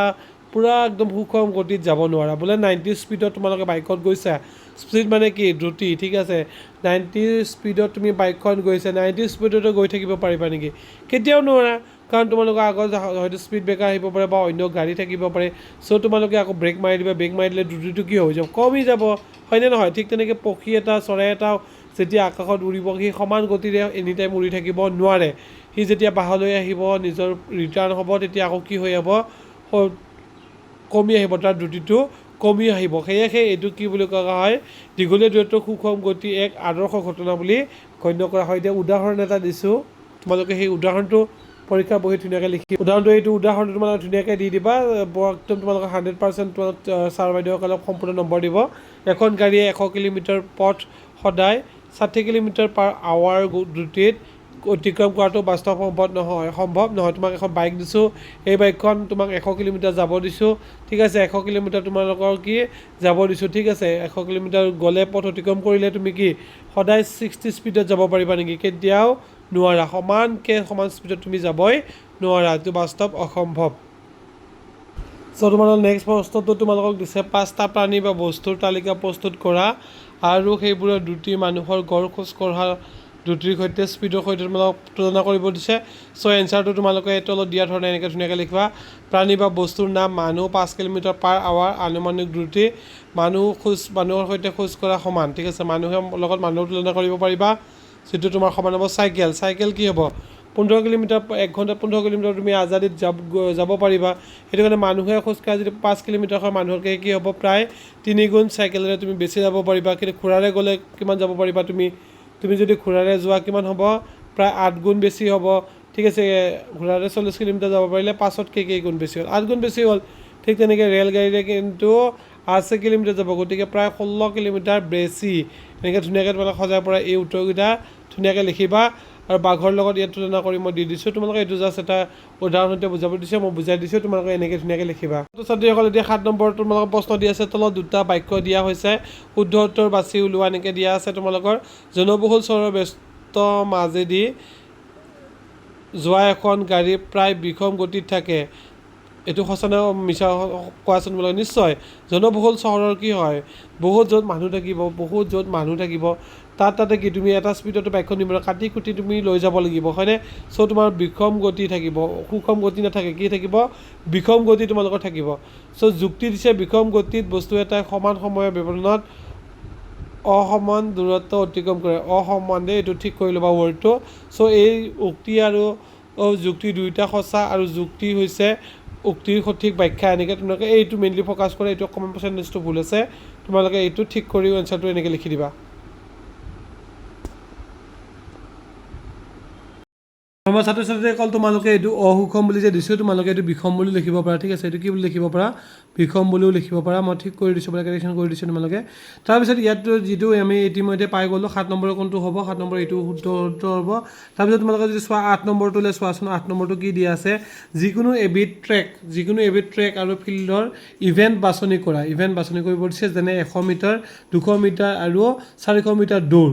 পুৰা একদম সুষম গতিত যাব নোৱাৰা বোলে 90 স্পীডত তোমালোকে বাইকত গৈছা স্পীড মানে কি দ্ৰুতি ঠিক আছে 90 স্পীডত তুমি বাইকখন গৈছা 90 স্পীডতো গৈ থাকিব পাৰিবা নেকি কেতিয়াও নোৱাৰা কাৰণ তোমালোকৰ আগত হয়তো স্পীড ব্ৰেকাৰ আহিব পাৰে বা অন্য গাড়ী থাকিব পাৰে চ' তোমালোকে আকৌ ব্ৰেক মাৰি দিলে দ্ৰুতিটো কি হৈ যাব কমি যাব হয়নে নহয় ঠিক তেনেকৈ পক্ষী এটা চৰাই এটাও যেতিয়া আকাশত উৰিব সি সমান গতিৰে এনি টাইম উৰি থাকিব নোৱাৰে সি যেতিয়া বাহলৈ আহিব নিজৰ ৰিটাৰ্ণ হ'ব তেতিয়া আকৌ কি হৈ যাব কমি আহিব তাৰ দ্ৰুতিটো কমি আহিব সেয়েহে এইটো কি বুলি কোৱা হয় দীঘলীয়া দূৰত্বৰ সুষম গতি এক আদৰ্শ ঘটনা বুলি গণ্য কৰা হয় এতিয়া উদাহৰণ এটা দিছোঁ তোমালোকে সেই উদাহৰণটো পৰীক্ষা বহি ধুনীয়াকৈ লিখি উদাহৰণটো তোমালোকে ধুনীয়াকৈ দি দিবা একদম তোমালোকে 100% তোমালোক ছাৰ বাইদেউসকলক সম্পূৰ্ণ নম্বৰ দিব এখন গাড়ীয়ে 100 কিলোমিটাৰ পথ সদায় 60 কিলোমিটাৰ পাৰ আৱাৰ দ্ৰুতিত অতিক্ৰম কৰাটো সম্ভৱ নহয় তোমাক এখন বাইক দিছোঁ এই বাইকখন তোমাক 100 কিলোমিটাৰ যাব দিছোঁ ঠিক আছে 100 কিলোমিটাৰ তোমালোকৰ কি যাব দিছোঁ ঠিক আছে 100 কিলোমিটাৰ গ'লে পথ অতিক্ৰম কৰিলে তুমি কি সদায় 60 স্পীডত যাব পাৰিবা নেকি কেতিয়াও নোৱাৰা সমান স্পীডত তুমি যাবই নোৱাৰা এইটো বাস্তৱ অসম্ভৱ চ' তোমালোকৰ নেক্সট প্ৰশ্নটো তোমালোকক দিছে 5টা প্ৰাণী বা বস্তুৰ তালিকা প্ৰস্তুত কৰা আৰু সেইবোৰৰ দ্ৰুতি মানুহৰ গড় খোজ কঢ়া দ্ৰুতিৰ সৈতে স্পীডৰ সৈতে তোমালোকক তুলনা কৰিব দিছে চ' এনচাৰটো তোমালোকে এইটো অলপ দিয়া ধৰণে এনেকৈ ধুনীয়াকৈ লিখিবা প্ৰাণী বা বস্তুৰ নাম মানুহ 5 কিলোমিটাৰ পাৰ আৱাৰ আনুমানিক দ্ৰুতি মানুহৰ সৈতে খোজ কঢ়া সমান ঠিক আছে মানুহৰ তুলনা কৰিব পাৰিবা যিটো তোমাৰ সমান হ'ব চাইকেল কি হ'ব 15 কিলোমিটাৰ 1 ঘণ্টাত 15 কিলোমিটাৰ তুমি আজাদিত যাব পাৰিবা সেইটো কাৰণে মানুহে খোজকাঢ়ি যদি 5 কিলোমিটাৰ হয় মানুহতকৈ কি হ'ব প্ৰায় 3 গুণ চাইকেলেৰে তুমি বেছি যাব পাৰিবা কিন্তু ঘোঁৰাৰে গ'লে কিমান যাব পাৰিবা তুমি যদি ঘোঁৰাৰে যোৱা কিমান হ'ব প্ৰায় 8 গুণ বেছি হ'ব ঠিক আছে ঘোঁৰাৰে 40 কিলোমিটাৰ যাব পাৰিলে 5তকৈ কেইগুণ বেছি হ'ল 8 গুণ বেছি হ'ল ঠিক তেনেকৈ ৰেলগাড়ীৰে কিন্তু 8 কিলোমিটাৰ যাব গতিকে প্ৰায় 16 কিলোমিটাৰ বেছি এনেকৈ ধুনীয়াকৈ তোমালোকে সজাই পৰা এই উত্তৰকেইটা ধুনীয়াকৈ লিখিবা আৰু বাঘৰ লগত ইয়াত তুলনা কৰি মই দি দিছোঁ তোমালোকে এইটো জাষ্ট এটা উদাহৰণতে বুজাব দিছোঁ মই বুজাই দিছোঁ তোমালোকে এনেকৈ ধুনীয়াকৈ লিখিবা ছাত্ৰীসকলে এতিয়া 7 নম্বৰ তোমালোকৰ প্ৰশ্ন দি আছে তলত 2টা বাক্য দিয়া হৈছে শুদ্ধ উত্তৰ বাছি উলিওৱা এনেকৈ দিয়া আছে তোমালোকৰ জনবহুল চহৰৰ ব্যস্ত মাজেদি যোৱা এখন গাড়ী প্ৰায় বিষম গতিত থাকে এইটো সঁচা নে মিছা কোৱাচোন বোলে নিশ্চয় জনবহুল চহৰৰ কি হয় বহুত য'ত মানুহ থাকিব তাতে কি তুমি এটা স্পীডতো বাইকখন নিব কাটি কুটি তুমি লৈ যাব লাগিব হয়নে চ' তোমাৰ বিষম গতি থাকিব সুষম গতি নাথাকে কি থাকিব বিষম গতি তোমালোকৰ থাকিব চ' যুক্তি দিছে বিষম গতিত বস্তু এটাই সমান সময়ৰ ব্যৱধানত অসমান দূৰত্ব অতিক্ৰম কৰে অসমান এইটো ঠিক কৰি ল'বা ৱৰ্ডটো চ' এই উক্তি আৰু যুক্তি দুয়োটা সঁচা আৰু যুক্তি হৈছে উক্তিৰ সঠিক ব্যাখ্যা এনেকৈ তোমালোকে এইটো মেইনলি ফ'কাছ কৰে এইটো অকণমান পাৰ্চেণ্টেজটো ভুল আছে তোমালোকে এইটো ঠিক কৰি এনচাৰটো এনেকৈ লিখি দিবা নম্বৰ ছাত্ৰ-ছাত্ৰীসকল তোমালোকে এইটো অসুষম বুলি যে দিছোঁ তোমালোকে এইটো বিষম বুলি লিখিব পাৰা ঠিক আছে এইটো কি বুলি লিখিব পাৰা বিষম বুলিও লিখিব পাৰা মই ঠিক কৰি দিছোঁ কাৰেকশ্যন কৰি দিছোঁ তোমালোকে তাৰপিছত ইয়াত যিটো আমি ইতিমধ্যে পাই গ'লোঁ 7 নম্বৰ কোনটো হ'ব 7 নম্বৰ এইটো শুদ্ধ হ'ব তাৰপিছত তোমালোকে যদি চোৱা 8 নম্বৰটোলৈ চোৱাচোন 8 নম্বৰটো কি দিয়া আছে যিকোনো এবিধ ট্ৰেক আৰু ফিল্ডৰ ইভেণ্ট বাছনি কৰিব দিছে যেনে 100 মিটাৰ 200 মিটাৰ আৰু 400 মিটাৰ দৌৰ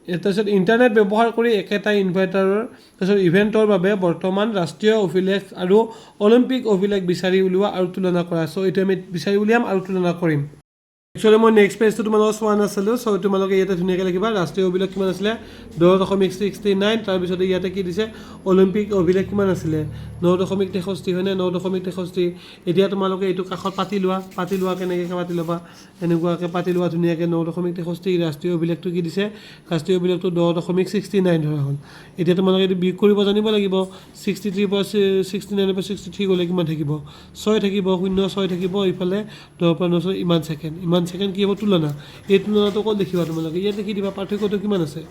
তাৰপিছত ইণ্টাৰনেট ব্যৱহাৰ কৰি একেটা ইনভাৰ্টাৰৰ তাৰপিছত ইভেণ্টৰ বাবে বৰ্তমান ৰাষ্ট্ৰীয় অভিলেখ আৰু অলিম্পিক অভিলেখ বিচাৰি উলিওৱা আৰু তুলনা কৰা চ' এইটো আমি বিচাৰি উলিয়াম আৰু তুলনা কৰিম একচুৱেলি মই নেক্সট পেজটো তোমালোকক চোৱা নাছিলোঁ চ' তোমালোকে ইয়াতে ধুনীয়াকৈ লিখিবা ৰাষ্ট্ৰীয় অভিলেখ কিমান আছিলে 10.69 তাৰপিছতে ইয়াতে কি দিছে অলিম্পিক অভিলেখ কিমান আছিলে 9.63 হয়নে 9.63 এতিয়া তোমালোকে এইটো কাষত পাতি লোৱা কেনেকৈ পাতি ল'বা এনেকুৱাকৈ পাতি লোৱা ধুনীয়াকৈ 9.63 ৰাষ্ট্ৰীয় অভিলেখটো কি দিছে ৰাষ্ট্ৰীয় অভিলেখটো 10.69 ধৰা হ'ল এতিয়া তোমালোকে এইটো বিয়োগ কৰিব জানিব লাগিব 63 পৰা 69 পৰা 63 গ'লে কিমান থাকিব 6 থাকিব 0 6 থাকিব ইফালে 10 পৰা 9 ইমান ছেকেণ্ড কি হ'ব তুলনা এই তুলনাটো ক'ত দেখিবা তোমালোকে ইয়াত দেখি দিবা পাৰ্থক্যটো কিমান আছে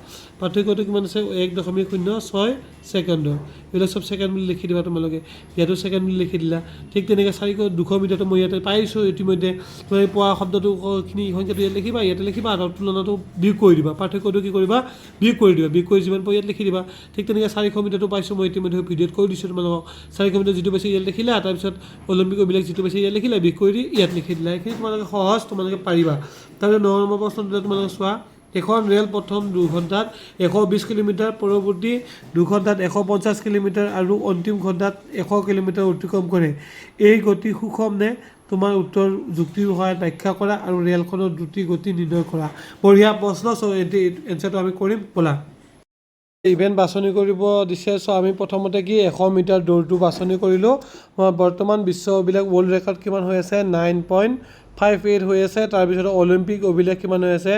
1.06 ছেকেণ্ডৰ এইবিলাক চব ছেকেণ্ড বুলি লিখি দিবা তোমালোকে ইয়াতো ছেকেণ্ড বুলি লিখি দিলা ঠিক তেনেকৈ 200 মিটাৰটো মই ইয়াতে পাইছোঁ ইতিমধ্যে তুমি পোৱা শব্দটোখিনি সংখ্যাটো ইয়াত লিখিবা আৰু তুলনাটো বিয়োগ কৰি দিবা পাৰ্থক্যটো কি কৰিবা বিয়োগ কৰি যিমান পোৱা ইয়াত লিখি দিবা ঠিক তেনেকৈ 400 মিটাৰটো পাইছোঁ মই ইতিমধ্যে ভিডিঅ'ত কৈ দিছোঁ তোমালোকক 400 মিটাৰ যিটো পাইছে ইয়াত লিখিলা তাৰপিছত অলিম্পিক অভিলেখ যিটো পাইছে ইয়াত লিখিলা বিয়োগ কৰি দি ইয়াত লিখি দিলা এইখিনি তোমালোকে সহজ তোমালোকে পাৰিবা তাৰপিছত 9 নম্বৰ প্ৰশ্নটো তোমালোকে চোৱা এখন ৰেল প্ৰথম 2 ঘণ্টাত 120 কিলোমিটাৰ পৰৱৰ্তী 2 ঘণ্টাত 150 কিলোমিটাৰ আৰু অন্তিম ঘণ্টাত 100 কিলোমিটাৰ অতিক্ৰম কৰে এই গতি সুষম নে তোমাৰ উত্তৰ যুক্তিৰ সহায়ত ব্যাখ্যা কৰা আৰু ৰেলখনৰ দ্ৰুত গতি নিৰ্ণয় কৰা বঢ়িয়া প্ৰশ্ন চ' এনচাৰটো আমি কৰিম ব'লা ইভেণ্ট বাছনি কৰিব দিছে চ' আমি প্ৰথমতে কি 100 মিটাৰ দৌৰটো বাছনি কৰিলোঁ বৰ্তমান বিশ্ব অভিলেখ ৱৰ্ল্ড ৰেকৰ্ড কিমান হৈ আছে 9.58 হৈ আছে তাৰপিছত অলিম্পিক অভিলেখ কিমান হৈ আছে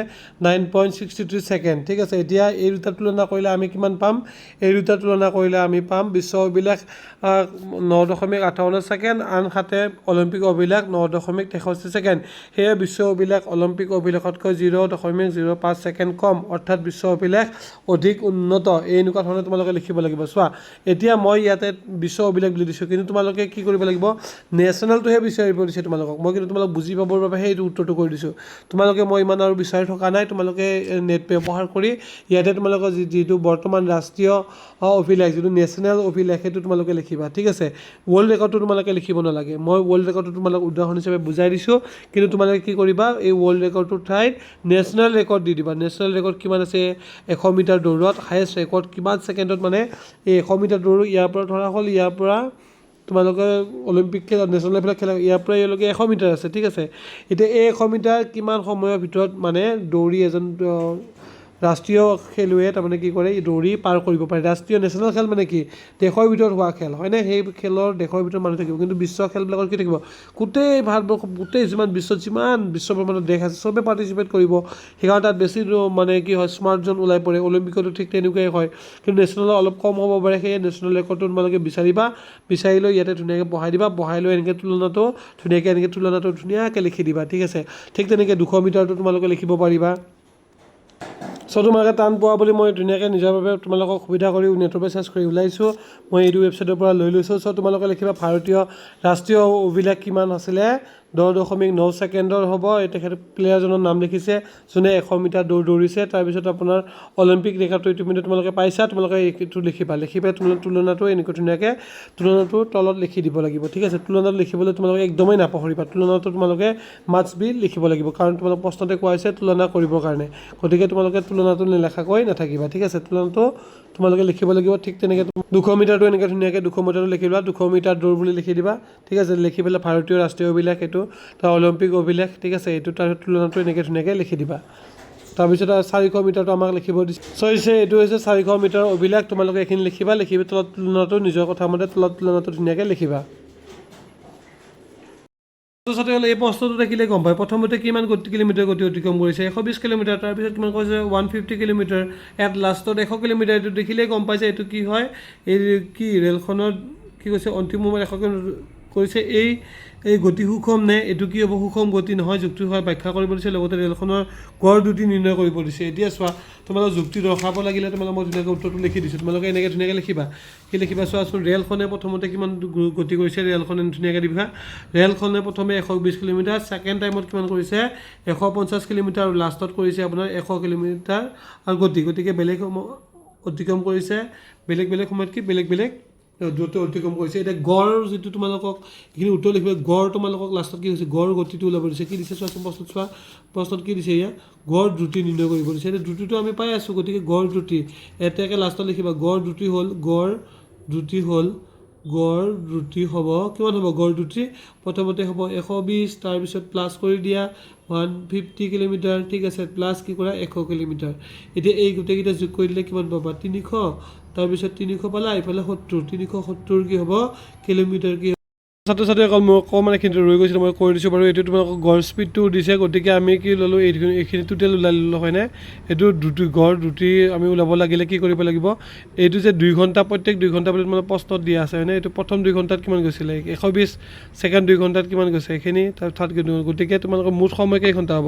9.63 ছেকেণ্ড ঠিক আছে এতিয়া এই দুটা তুলনা কৰিলে আমি কিমান পাম আমি পাম বিশ্ব অভিলেখ 9.58 ছেকেণ্ড আনহাতে অলিম্পিক অভিলেখ 9.63 ছেকেণ্ড সেয়ে বিশ্ব অভিলেখ অলিম্পিক অভিলেখতকৈ 0.05 ছেকেণ্ড কম অৰ্থাৎ বিশ্ব অভিলেখ অধিক উন্নত এনেকুৱা ধৰণে তোমালোকে লিখিব লাগিব চোৱা এতিয়া মই ইয়াতে বিশ্ব অভিলেখ বুলি দিছোঁ কিন্তু তোমালোকে কি কৰিব লাগিব নেশ্যনেলটোহে বিচাৰিব দিছে তোমালোকক মই কিন্তু তোমালোক বুজি পাবৰ বাবে সেইটো উত্তৰটো কৰি দিছোঁ তোমালোকে মই ইমান আৰু বিচাৰি থকা নাই তোমালোকে নেট ব্যৱহাৰ কৰি ইয়াতে তোমালোকৰ যিটো বৰ্তমান ৰাষ্ট্ৰীয় অভিলেখ যিটো নেশ্যনেল অভিলেখ সেইটো তোমালোকে লিখিবা ঠিক আছে ৱৰ্ল্ড ৰেকৰ্ডটো তোমালোকে লিখিব নালাগে মই ৱৰ্ল্ড ৰেকৰ্ডটো তোমালোক উদাহৰণ হিচাপে বুজাই দিছোঁ কিন্তু তোমালোকে কি কৰিবা এই ৱৰ্ল্ড ৰেকৰ্ডটোৰ ঠাইত নেশ্যনেল ৰেকৰ্ড দি দিবা নেশ্যনেল ৰেকৰ্ড কিমান আছে 100 মিটাৰ দৌৰত হায়েষ্ট ৰেকৰ্ড কিমান ছেকেণ্ডত মানে এই 100 মিটাৰ দৌৰ ইয়াৰ পৰা ধৰা হ'ল ইয়াৰ পৰা তোমালোকে অলিম্পিক খেলা নেশ্যনেল লেভেলত খেলা ইয়াৰ পৰা ইয়ালৈকে 100 মিটাৰ আছে ঠিক আছে এতিয়া এই 100 মিটাৰ কিমান সময়ৰ ভিতৰত মানে দৌৰি এজন ৰাষ্ট্ৰীয় খেলুৱৈয়ে তাৰমানে কি কৰে দৌৰি পাৰ কৰিব পাৰে ৰাষ্ট্ৰীয় নেশ্যনেল খেল মানে কি দেশৰ ভিতৰত হোৱা খেল হয়নে সেই খেলৰ দেশৰ ভিতৰত মানুহ থাকিব কিন্তু বিশ্ব খেলবিলাকত কি থাকিব গোটেই ভাৰতবৰ্ষ গোটেই যিমান বিশ্বব্ৰহ্মাণ্ডৰ দেশ আছে চবে পাৰ্টিচিপেট কৰিব সেইকাৰণে তাত বেছি মানে কি হয় স্মাৰ্ট জন ওলাই পৰে অলিম্পিকতো ঠিক তেনেকুৱাই হয় কিন্তু নেশ্যনেলত অলপ কম হ'ব পাৰে সেয়ে নেশ্যনেল ৰেকৰ্ডটো তোমালোকে বিচাৰি লৈ ইয়াতে ধুনীয়াকৈ বহাই লৈ এনেকৈ তুলনাটো ধুনীয়াকৈ লিখি দিবা ঠিক আছে ঠিক তেনেকৈ 200 মিটাৰটো তোমালোকে লিখিব পাৰিবা চ' তোমালোকে টান পোৱা বুলি মই ধুনীয়াকৈ নিজৰ বাবে তোমালোকক সুবিধা কৰি নেটৰ পৰা চাৰ্চ কৰি ওলাইছোঁ মই এইটো ৱেবছাইটৰ পৰা লৈ লৈছোঁ চ' তোমালোকে লিখিবা ভাৰতীয় ৰাষ্ট্ৰীয় অভিলেখ কিমান আছিলে 10.9 ছেকেণ্ডৰ হ'ব তেখেত প্লেয়াৰজনৰ নাম লিখিছে যোনে 100 মিটাৰ দৌৰিছে তাৰপিছত আপোনাৰ অলিম্পিক ৰেকৰ্ডটো ইতিমধ্যে তোমালোকে পাইছা তোমালোকে এইটো লিখিবা তুলনাটো এনেকৈ ধুনীয়াকৈ তুলনাটো তলত লিখি দিব লাগিব ঠিক আছে তুলনাটো লিখিবলৈ তোমালোকে একদমেই নাপাহৰিবা তুলনাটো তোমালোকে মাষ্ট বি লিখিব লাগিব কাৰণ তোমালোক প্ৰশ্নতে কোৱা হৈছে তুলনা কৰিবৰ কাৰণে গতিকে তোমালোকে তুলনাটো নিলেখাকৈ নাথাকিবা ঠিক আছে তুলনাটো তোমালোকে লিখিব লাগিব ঠিক তেনেকৈ 200 মিটাৰটো এনেকৈ ধুনীয়াকৈ 200 মিটাৰটো লিখিবা 200 মিটাৰ দৌৰ বুলি লিখি দিবা ঠিক আছে লিখি পেলাই ভাৰতীয় ৰাষ্ট্ৰীয় অভিলেখ এইটো তাৰ অলিম্পিক অভিলেখ ঠিক আছে এইটো তাৰ তুলনাটো এনেকৈ ধুনীয়াকৈ লিখি দিবা তাৰপিছত 400 মিটাৰটো আমাক লিখিব দিছে এইটো হৈছে 400 মিটাৰ অভিলেখ তোমালোকে এইখিনি লিখিবা তলত তুলনাটো নিজৰ কথা মতে তলত তুলনাটো ধুনীয়াকৈ লিখিবা ছাত্ৰীসকলে এই প্ৰশ্নটো দেখিলে গম পায় প্ৰথমতে কিমান কিলোমিটাৰ গতি অতিক্ৰম কৰিছে 120 কিলোমিটাৰ তাৰপিছত কিমান কৈছে 150 কিলোমিটাৰ এট লাষ্টত 100 কিলোমিটাৰ এইটো দেখিলেই গম পাইছে এইটো কি হয় এই কি ৰেলখনৰ কি কৈছে অন্তিম সময়ত 100 কৰিছে এই গতি সুষম নে এইটো কি হ'ব সুষম গতি নহয় যুক্তি হয় ব্যাখ্যা কৰিব দিছে লগতে ৰেলখনৰ গড় দ্ৰুতি নিৰ্ণয় কৰিব দিছে এতিয়া চোৱা তোমালোক যুক্তি দৰ্শাব লাগিলে তোমালোক মই ধুনীয়াকৈ উত্তৰটো লিখি দিছোঁ তোমালোকে এনেকৈ ধুনীয়াকৈ লিখিবা কি লিখিবা চোৱাচোন ৰেলখনে প্ৰথমতে কিমান গতি কৰিছে ৰেলখনে ধুনীয়াকৈ দিবা ৰেলখনে প্ৰথমে 120 কিলোমিটাৰ ছেকেণ্ড টাইমত কিমান কৰিছে 150 কিলোমিটাৰ আৰু লাষ্টত কৰিছে আপোনাৰ 100 কিলোমিটাৰ আৰু গতিকে বেলেগ অতিক্ৰম কৰিছে বেলেগ সময়ত কি বেলেগ দূৰত্ব অতিক্ৰম কৰিছে এতিয়া গড় যিটো তোমালোকক এইখিনি উত্তৰ লিখিব গড় তোমালোকক লাষ্টত কি হৈছে গড় গতিটো ওলাব দিছে কি দিছে চোৱাচোন প্ৰশ্নত কি দিছে এয়া গড় দ্ৰুতি নিৰ্ণয় কৰিব দিছে এতিয়া দ্ৰুতিটো আমি পাই আছোঁ গতিকে গড় দ্ৰুতি এটাকে লাষ্টত লিখিবা গড় দ্ৰুতি হ'ব কিমান হ'ব গড় দ্ৰুতি প্ৰথমতে হ'ব 120 তাৰপিছত প্লাছ কৰি দিয়া 150 কিলোমিটাৰ ঠিক আছে প্লাছ কি কৰা 100 কিলোমিটাৰ এতিয়া এই গোটেইকেইটা যোগ কৰি দিলে কিমান পাবা 300 তাৰপিছত 300 পালা এইফালে 370 কি হ'ব কিলোমিটাৰ কি ছাত্ৰ ছাত্ৰী অকণমান এইখিনিতে ৰৈ গৈছিলোঁ মই কৈ দিছোঁ বাৰু এইটো তোমালোকক গড় স্পীডটো দিছে গতিকে আমি কি ল'লোঁ এইখিনি টোটেল ওলাই ল'লোঁ হয়নে এইটো গড় দ্ৰুতি আমি ওলাব লাগিলে কি কৰিব লাগিব এইটো যে 2 ঘণ্টা প্ৰত্যেক 2 ঘণ্টা বুলি মানে প্ৰশ্নত দিয়া আছে হয়নে এইটো প্ৰথম 2 ঘণ্টাত কিমান গৈছিলে 120 ছেকেণ্ড 2 ঘণ্টাত কিমান গৈছে এইখিনি তাৰপিছত গতিকে তোমালোকৰ মুঠ সময় কেই ঘণ্টা হ'ব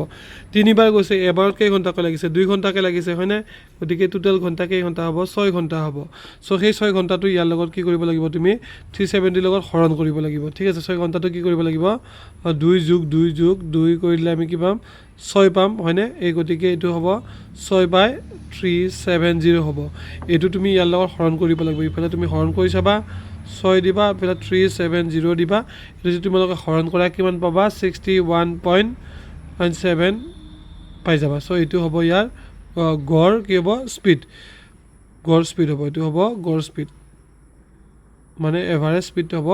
3বাৰ গৈছে এবাৰত কেই ঘণ্টাকৈ লাগিছে 2 ঘণ্টাকৈ লাগিছে হয়নে গতিকে টোটেল ঘণ্টা কেই ঘণ্টা হ'ব 6 ঘণ্টা হ'ব চ' সেই 6 ঘণ্টাটো ইয়াৰ লগত কি কৰিব লাগিব তুমি 370 লগত হৰণ কৰিব লাগিব ঠিক আছে 6 ঘণ্টাটো কি কৰিব লাগিব 2 কৰি দিলে আমি কি পাম 6 পাম হয়নে এই গতিকে এইটো হ'ব 6/370 হ'ব এইটো তুমি ইয়াৰ লগত হৰণ কৰিব লাগিব ইফালে তুমি হৰণ কৰি চাবা 6 দিবা ইফালে 370 দিবা এইটো যদি তোমালোকে হৰণ কৰা কিমান পাবা 61.7 পাই যাবা চ' এইটো হ'ব ইয়াৰ গড় কি হ'ব গড় স্পীড হ'ব এইটো হ'ব গড় স্পীড মানে এভাৰেজ স্পীড হ'ব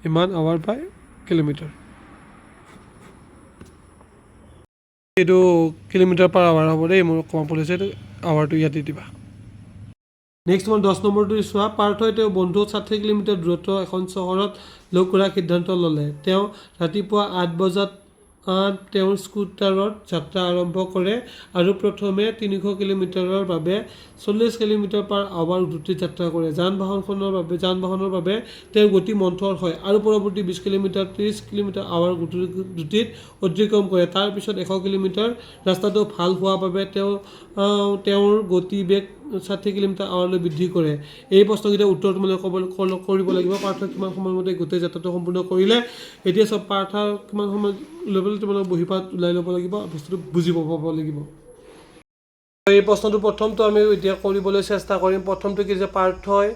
ইমান আৱাৰ বাই কিলোমিটাৰ এইটো কিলোমিটাৰ পাৰ আৱাৰ হ'ব দেই মোৰ কম পৰিছে এইটো আৱাৰটো ইয়াতে দিবা নেক্সট মই 10 নম্বৰটো চোৱা পাৰ্থই তেওঁ বন্ধু 60 কিলোমিটাৰ দূৰত্ব এখন চহৰত লগ কৰাৰ সিদ্ধান্ত ল'লে তেওঁ ৰাতিপুৱা 8 বজাত তেওঁৰ স্কুটাৰত যাত্ৰা আৰম্ভ কৰে আৰু প্ৰথমে 300 কিলোমিটাৰৰ বাবে 40 কিলোমিটাৰ পাৰ আৱাৰ দ্ৰুতিত যাত্ৰা কৰে যান-বাহনৰ বাবে তেওঁৰ গতি মন্থৰ হয় আৰু পৰৱৰ্তী 20 কিলোমিটাৰ 30 কিলোমিটাৰ আৱাৰ দ্ৰুতিত অতিক্ৰম কৰে তাৰপিছত 100 কিলোমিটাৰ ৰাস্তাটো ভাল হোৱাৰ বাবে তেওঁৰ গতিবেগ 60 কিলোমিটাৰ আৱাৰলৈ বৃদ্ধি কৰে এই প্ৰশ্নকেইটা উত্তৰ তোমালোকে কৰিব লাগিব পাৰ্থ কিমান সময়ৰ মতে গোটেই যাত্ৰাটো সম্পূৰ্ণ কৰিলে এতিয়া চব পাৰ্থ কিমান সময় লৈ পেলাই তোমালোকে বহি পাত ওলাই ল'ব লাগিব বস্তুটো বুজি পাব লাগিব এই প্ৰশ্নটো প্ৰথমটো আমি এতিয়া কৰিবলৈ চেষ্টা কৰিম প্ৰথমটো কি যে পাৰ্থই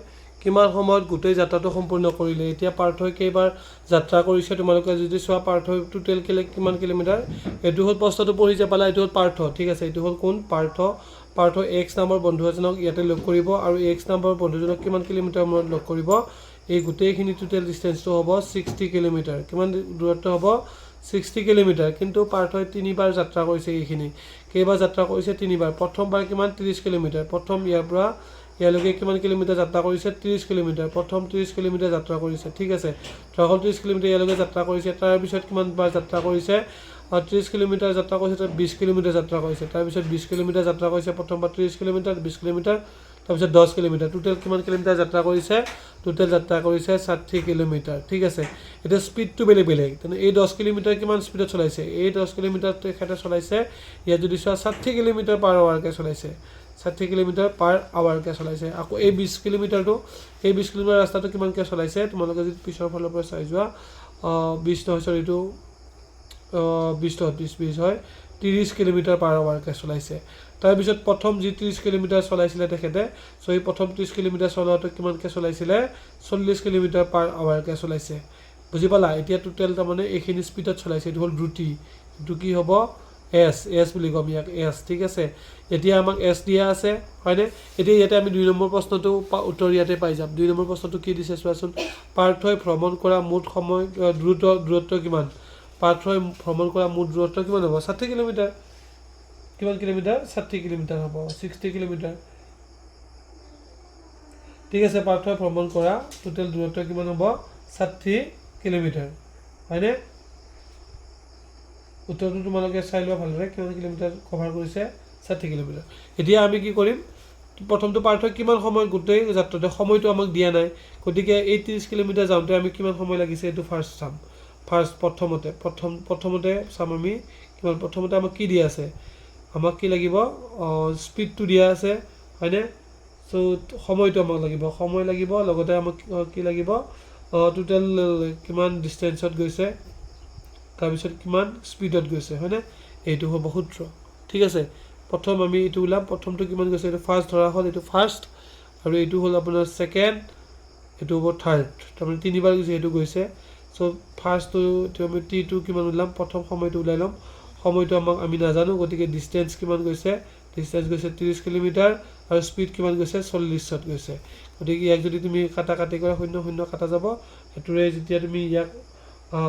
কিমান সময়ত গোটেই যাত্ৰাটো সম্পূৰ্ণ কৰিলে এতিয়া পাৰ্থই কেইবাৰ যাত্ৰা কৰিছে তোমালোকে যদি চোৱা পাৰ্থই টোটেল কিমান কিলোমিটাৰ এইটো হ'ল প্ৰশ্নটো পঢ়ি যে পালা এইটো হ'ল পাৰ্থ ঠিক আছে এইটো হ'ল কোন পাৰ্থ এক্স নামৰ বন্ধু এজনক ইয়াতে লগ কৰিব আৰু এক্স নামৰ বন্ধুজনক কিমান কিলোমিটাৰ মূৰত লগ কৰিব এই গোটেইখিনি টোটেল ডিষ্টেঞ্চটো হ'ব 60 কিলোমিটাৰ কিমান দূৰত্ব হ'ব 60 কিলোমিটাৰ কিন্তু পাৰ্থই 3বাৰ যাত্ৰা কৰিছে এইখিনি কেইবাৰ যাত্ৰা কৰিছে 3বাৰ প্ৰথমবাৰ কিমান 30 কিলোমিটাৰ প্ৰথম ইয়াৰ পৰা ইয়ালৈকে কিমান কিলোমিটাৰ যাত্ৰা কৰিছে 30 কিলোমিটাৰ প্ৰথম 30 কিলোমিটাৰ যাত্ৰা কৰিছে ঠিক আছে 30 কিলোমিটাৰ ইয়ালৈকে যাত্ৰা কৰিছে তাৰপিছত কিমানবাৰ যাত্ৰা কৰিছে 30 কিলোমিটাৰ যাত্ৰা কৰিছে তাৰ 20 কিলোমিটাৰ যাত্ৰা কৰিছে তাৰপিছত 20 কিলোমিটাৰ যাত্ৰা কৰিছে প্ৰথমবাৰ 30 কিলোমিটাৰ 20 কিলোমিটাৰ তাৰপিছত 10 কিলোমিটাৰ টোটেল কিমান কিলোমিটাৰ যাত্ৰা কৰিছে টোটেল যাত্ৰা কৰিছে 60 কিলোমিটাৰ ঠিক আছে এটা স্পীডটো বেলেগ তেনে এই 10 কিলোমিটাৰ কিমান স্পীডত চলাইছে এই 10 কিলোমিটাৰ তেখেতে চলাইছে ইয়াত যদি চোৱা 60 কিলোমিটাৰ পাৰ আৱাৰকৈ চলাইছে 60 কিলোমিটাৰ পাৰ আৱাৰকৈ চলাইছে আকৌ এই 20 কিলোমিটাৰটো এই 20 কিলোমিটাৰ ৰাস্তাটো কিমানকৈ চলাইছে তোমালোকে যদি পিছৰ ফালৰ পৰা চাই যোৱা 20 নহয় সৰি এইটো 20 হয় 30 কিলোমিটাৰ পাৰ আৱাৰকৈ চলাইছে তাৰপিছত প্ৰথম যি 30 কিলোমিটাৰ চলাইছিলে তেখেতে চ' এই প্ৰথম 30 কিলোমিটাৰ চলাওঁতে কিমানকৈ চলাইছিলে 40 কিলোমিটাৰ পাৰ আৱাৰকৈ চলাইছে বুজি পালা এতিয়া টোটেল তাৰমানে এইখিনি স্পীডত চলাইছে এইটো হ'ল দ্ৰুতি এইটো কি হ'ব এছ বুলি ক'ম ইয়াক এছ ঠিক আছে এতিয়া আমাক এছ দিয়া আছে হয়নে এতিয়া ইয়াতে আমি 2 নম্বৰ প্ৰশ্নটো উত্তৰ ইয়াতে পাই যাম 2 নম্বৰ প্ৰশ্নটো কি দিছে চোৱাচোন পাৰ্থই ভ্ৰমণ কৰা মুঠ সময় দূৰত্ব কিমান পাৰ্থই ভ্ৰমণ কৰা মুঠ দূৰত্ব কিমান হ'ব 60 কিলোমিটাৰ কিমান কিলোমিটাৰ 60 কিলোমিটাৰ হ'ব 60 কিলোমিটাৰ ঠিক আছে পাৰ্থই ভ্ৰমণ কৰা টোটেল দূৰত্ব কিমান হ'ব 60 কিলোমিটাৰ হয়নে উত্তৰটো তোমালোকে চাই লোৱা ভালদৰে কিমান কিলোমিটাৰ কভাৰ কৰিছে 60 কিলোমিটাৰ এতিয়া আমি কি কৰিম প্ৰথমটো পাৰ্থক্য কিমান সময় গোটেই যাত্ৰাতে সময়টো আমাক দিয়া নাই গতিকে এই 30 কিলোমিটাৰ যাওঁতে আমি কিমান সময় লাগিছে এইটো ফাৰ্ষ্ট চাম প্ৰথমতে চাম আমি কিমান প্ৰথমতে আমাক কি দিয়া আছে আমাক কি লাগিব স্পীডটো দিয়া আছে হয়নে সো সময়টো আমাক লাগিব সময় লাগিব লগতে আমাক কি লাগিব টোটাল কিমান ডিসটেন্সত গৈছে তাৰপিছত কিমান স্পীডত গৈছে হয়নে এইটো হ'ব সূত্ৰ ঠিক আছে প্ৰথম আমি এইটো উলাম প্ৰথমটো কিমান গৈছে এইটো ফাৰ্ষ্ট ধৰা হ'ল এইটো ফাৰ্ষ্ট আৰু এইটো হ'ল আপোনাৰ সেকেন্ড এইটো হ'ব থাৰ্ড তাৰমানে তিনিবাৰ গৈছে এইটো গৈছে সো ফাৰ্ষ্টটো আমি টি2 কিমান উলাম প্ৰথম সময়টো উলাই লম সময়টো আমাক আমি নাজানো গতিকে ডিসটেন্স কিমান গৈছে ডিসটেন্স গৈছে 30 কিলোমিটাৰ আৰু স্পীড কিমান গৈছে 40 ত গৈছে গতিকে ইয়াক যদি তুমি কাটাকাটি কৰা 0 কাটা যাব এটোৰে যেতিয়া তুমি ইয়াক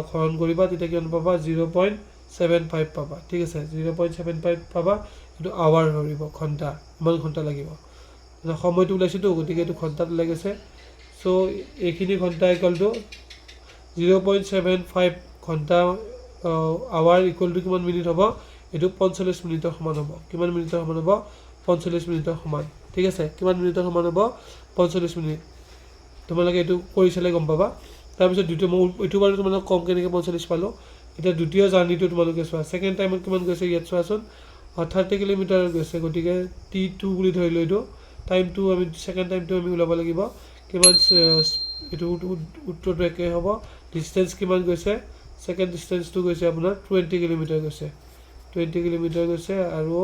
খৰণ কৰিবা তেতিয়া কিমান পাবা 0.75 পাবা ঠিক আছে 0.75 পাবা এটো আৱাৰ হৰিব ঘন্টা ইমান ঘন্টা লাগিব সময়টো উলাইছিটো গতিকে এটো ঘন্টাত লাগিছে সো এইখিনি ঘন্টা ইকুয়াল টু 0.75 ঘন্টা আৱাৰ ইকুয়াল টু কিমান মিনিট হ'ব এটো 45 মিনিটৰ সমান হ'ব কিমান মিনিটৰ সমান হ'ব 45 মিনিটৰ সমান ঠিক আছে কিমান মিনিটৰ সমান হ'ব 45 মিনিট তোমালোকে এটো কৰি চালে গম পাবা তাৰ পিছত দ্বিতীয় এইটো বাৰু তোমালোক কম কেনেকৈ 45 পালো এটা দ্বিতীয় জাৰ্নিটো তোমালোকে চোৱা সেকেন্ড টাইমত কিমান গৈছে ইয়াত চোৱাচোন 30 কিলোমিটাৰ গৈছে গতিকে টি2 বুলি ধৰিলো এইটো টাইমটো আমি সেকেন্ড টাইমটো আমি উলাব লাগিব কিমান এইটো উত্তৰটো একে হ'ব ডিসটেন্স কিমান গৈছে সেকেন্ড ডিসটেন্সটো গৈছে আপোনাৰ 20 কিলোমিটাৰ গৈছে 20 কিলোমিটাৰ গৈছে আৰু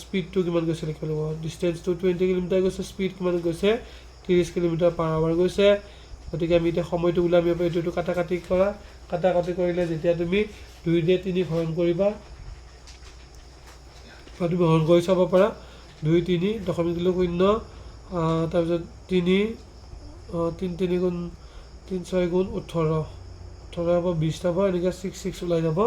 স্পীডটো কিমান গৈছে লিখিব লাগিব ডিসটেন্সটো 20 কিলোমিটাৰ গৈছে স্পীড কিমান গৈছে 30 কিলোমিটাৰ পাৰ আৱাৰ গৈছে গতিকে আমি এটা সময়টো উলাম এইটো কাটাকাটি কৰিলে যেতিয়া তুমি 2 দিয়ে 3 হৰণ কৰিবা তুমি হৰণ কৰি চাব পাৰা 2 3 0.0 তাৰপিছত 3 গুণ 3 6 গুণ 18 হ'ব 20 হ'ব এনেকৈ 6 ওলাই যাব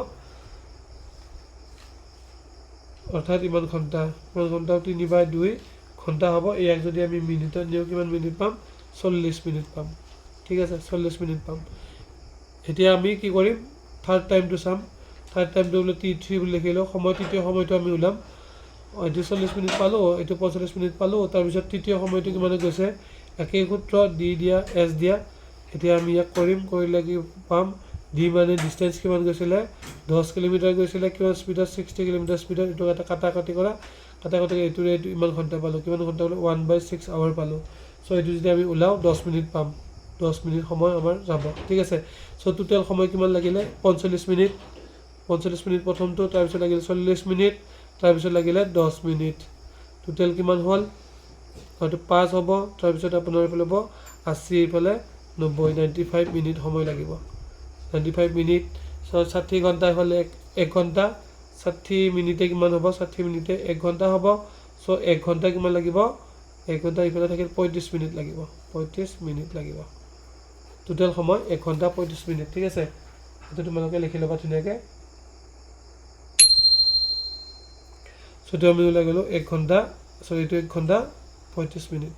অৰ্থাৎ ইমান ঘন্টা 3/2 ঘন্টা হ'ব ইয়াক যদি আমি মিনিটত নিও কিমান মিনিট পাম 40 মিনিট পাম ঠিক আছে 40 মিনিট পাম এতিয়া আমি কি কৰিম থাৰ্ড টাইমটো চাম থাৰ্ড টাইমটো হলো টি3 বুলি লিখিলো তৃতীয় সময়টো আমি উলাম এইটো 40 মিনিট পালো এইটো 45 মিনিট পালো তাৰ পিছত তৃতীয় সময়টো কিমান গৈছে একেই সূত্ৰ ডি দিয়া এস দিয়া এতিয়া আমি ইয়াক কৰিলে কি পাম ডি মানে ডিসটেন্স কিমান গৈছিলে 10 কিলোমিটাৰ গৈছিলে কিমান স্পীডত 60 কিলোমিটাৰ স্পীডত এটো এটা কাটাকাটি এইটোৰে ইমান ঘন্টা পালো কিমান ঘন্টা পালো 1/6 আৱাৰ পালো সো এটো যদি আমি উলাও 10 মিনিট পাম 10 মিনিট সময় আমাৰ যাব ঠিক আছে সো টোটাল সময় কিমান লাগিলে 45 মিনিট প্ৰথমটো তাৰ পিছত লাগিলে 40 মিনিট তাৰ পিছত লাগিলে 10 মিনিট টোটাল কিমান হ'ল হয়তো 5 হ'ব তাৰ পিছত আপোনাৰ ইফালে হ'ব 80 ইফালে 90 95 মিনিট সময় লাগিব 95 মিনিট সো 60 ঘন্টা ইফালে 1 ঘন্টা 60 মিনিটে কিমান হ'ব 60 মিনিটে 1 ঘন্টা হ'ব সো 1 ঘন্টা কিমান লাগিব 1 ঘন্টা ইফালে থাকিল 35 মিনিট লাগিব 35 মিনিট লাগিব টোটাল সময় 1 ঘন্টা 35 মিনিট ঠিক আছে এটো তোমালোকে লিখি লবা ধুনিয়াকে সো আমি ওলাই গলো 1 ঘন্টা সো এটো 1 ঘন্টা 35 মিনিট